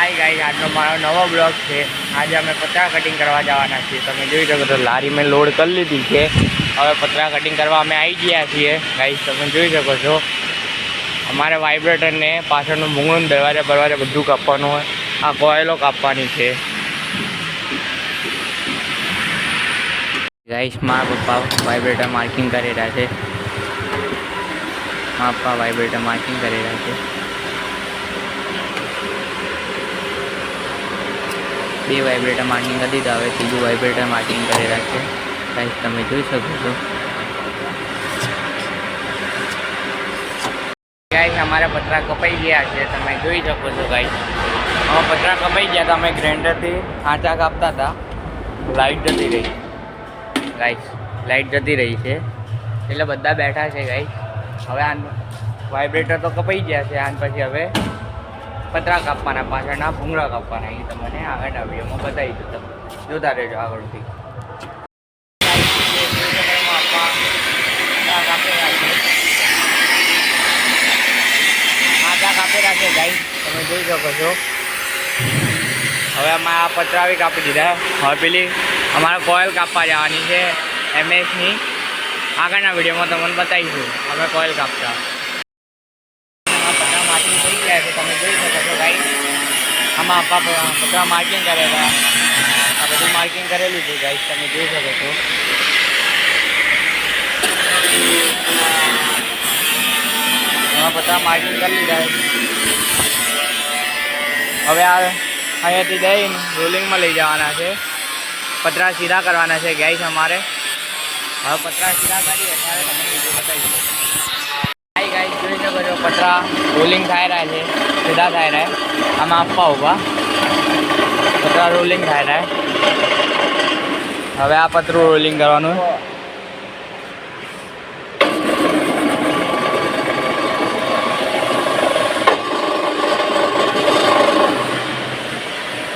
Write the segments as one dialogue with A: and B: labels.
A: Hi guys, આજનો મારો નવો બ્લોગ છે। આજે અમે પતરા કટિંગ કરવા જવાના છીએ। તમે જોઈ શકો છો લારી મેં લોડ કરી લીધી છે। હવે પતરા કટિંગ કરવા અમે આવી ગયા છીએ ગાઈસ। તમે જોઈ શકો છો અમારે વાઇબ્રેટરને પાછળનું ભૂંગળું દરવાજા બધું કાપવાનું હોય। આ કોયલો કાપવાની છે ગાઈસ। મારા પપ્પા વાઇબ્રેટર માર્કિંગ કરી રહ્યા છે। મારા પપ્પા વાઇબ્રેટર માર્કિંગ કરી રહ્યા છે। બે વાઇબ્રેટર માર્કિંગ કરી દીધા, હવે ત્રીજું વાઇબ્રેટર માર્કિંગ કરી રહ્યા છે ગાઈસ। તમે જોઈ શકો છો ગાઈસ અમારા પતરા કપાઈ ગયા છે। તમે જોઈ શકો છો ગાઈસ, અમારા પતરા કપાઈ ગયા હતા। અમે ગ્રાઇન્ડરથી આંચા કાપતા હતા, લાઇટ જતી રહી ગાઈસ। લાઇટ જતી રહી છે એટલે બધા બેઠા છે ગાઈસ। હવે આ વાઇબ્રેટર તો કપાઈ ગયા છે, આન પછી હવે પતરા કાપવાના, પાછળના ભૂંગળા કાપવાના। એ તમને આગળના વિડીયોમાં બતાવી દઉં, તમે જોતા રહેજો આગળથી। કાપેલા છે ગાઈસ, તમે જોઈ શકો છો। હવે અમે આ પતરા બી કાપી દીધા। હવે પેલી અમારે કોયલ કાપવા જવાની છે MS ની, આગળના વિડીયોમાં તમને બતાવીશું અમે કોયલ કાપતા। પતરા માર્કિંગ થઈ ગયા છે, તમે જોઈ શકો છો ગાઈસ। આમાં પતરા માર્કિંગ કરેલા, આ બધું માર્કિંગ કરેલું છે ગાઈસ, તમે જોઈ શકો છો। એમાં પતરા માર્કિંગ કરી લીધા। હવે આ અહીંયાથી જઈને રોલિંગમાં લઈ જવાના છે, પતરા સીધા કરવાના છે ગાઈસ અમારે। હવે પતરા સીધા કરીએ ત્યારે તમને બીજું બતાવીશું। હાય ગાઈસ, જોઈ શકો છો પતરા રોલિંગ થાય રહ્યા છે, સીધા થાય રહ્યા। આમાં આપવા ઉભા પતરા રોલિંગ થાય રહ્યા। હવે આ પતરું રોલિંગ કરવાનું।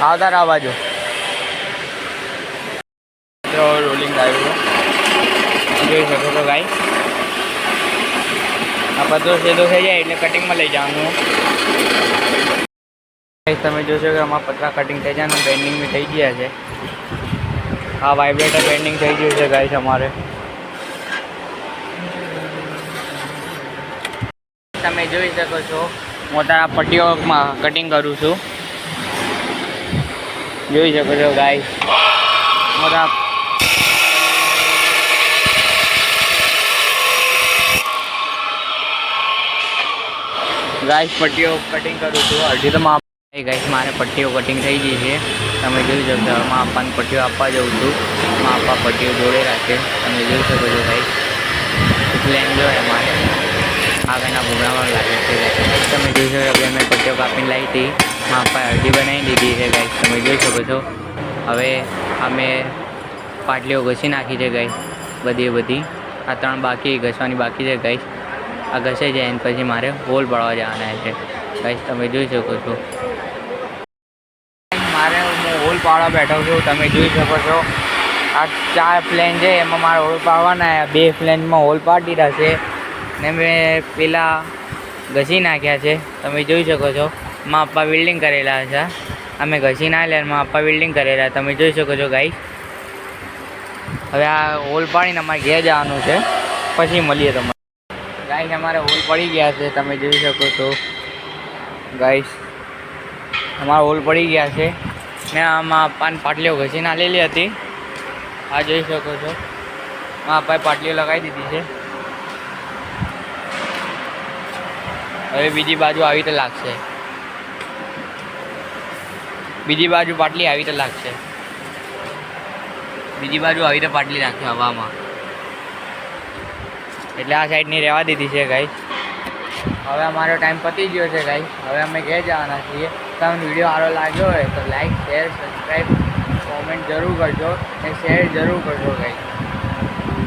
A: આવતા આ બાજુ રોલિંગ આવ્યું, જોઈ શકો છો ગાઈસ। આ પતરો સીધો થઈ જાય એટલે કટિંગમાં લઈ જવાનું। તમે જોશો કે આમાં પતરા કટિંગ થઈ જાય, બેન્ડિંગ બી થઈ ગયા છે। આ વાઇબ્રેટર બેન્ડિંગ થઈ ગયું છે ગાઈસ અમારે। તમે જોઈ શકો છો મોટા પટ્ટીઓમાં કટિંગ કરું છું, જોઈ શકો છો ગાઈસ। મોટા ગાઈસ પટ્ટીઓ કટિંગ કરું છું અડધી તો ગાઈસ। મારે પટ્ટીઓ કટિંગ થઈ ગઈ છે, તમે જોઈ શકો છો। માં આપવાની પટ્ટીઓ આપવા જાઉં છું, માં આપવા પટ્ટીઓ જોડે રાખે, તમે જોઈ શકો છો ગાઈસ। પ્લેન જો મારે આગળના ભૂંગળામાં લાગે છે ગાઈસ। તમે જોઈ શકો છો મેં પટ્ટીઓ કાપીને લાવી હતી, માં આપવા અડધી બનાવી દીધી છે ગાઈસ, તમે જોઈ શકો છો। હવે અમે પાટલીઓ ઘસી નાખી છે ગાઈસ, બધી આ 3 બાકી ઘસવાની બાકી છે ગાઈસ। આ ઘસાઈ જાય અને પછી મારે હોલ પાડવા જવાના છે ગાઈસ, તમે જોઈ શકો છો। મારે હું હોલ પાડવા બેઠો છું, તમે જોઈ શકો છો। આ 4 પ્લેન છે, એમાં મારે હોલ પાડવાના। 2 પ્લેનમાં હોલ પાડી દીધા છે ને મેં પેલા ઘસી નાખ્યા છે, તમે જોઈ શકો છો। માં પપ્પા વેલ્ડિંગ કરેલા છે, અમે ઘસી ના લે, માં પપ્પા વેલ્ડિંગ કરેલા, તમે જોઈ શકો છો ગાઈસ। હવે આ હોલ પાડીને અમારે ઘેર જવાનું છે, પછી મળીએ તમારે ગાઈસ। અમારે હોલ પડી ગયા છે, તમે જોઈ શકો છો ગાઈસ। અમારા હોલ પડી ગયા છે, મેં આમાં પાટલીઓ ઘસી નાખેલી હતી, આ જોઈ શકો છો। માં પપ્પાએ પાટલીઓ લગાવી દીધી છે। હવે બીજી બાજુ આવી રીતે લાગશે, બીજી બાજુ પાટલી આવી રીતે લાગશે, બીજી બાજુ આવી રીતે પાટલી નાખશે હવામાં, એટલે આ સાઈડની રહેવા દીધી છે ગાઈસ। હવે અમારો ટાઈમ પતી ગયો છે ગાઈસ, હવે અમે ઘેર જવાના છીએ। તમને વિડીયો સારો લાગ્યો હોય તો લાઈક, શેર, સબસ્ક્રાઈબ, કોમેન્ટ જરૂર કરજો અને શેર જરૂર કરજો ગાઈસ।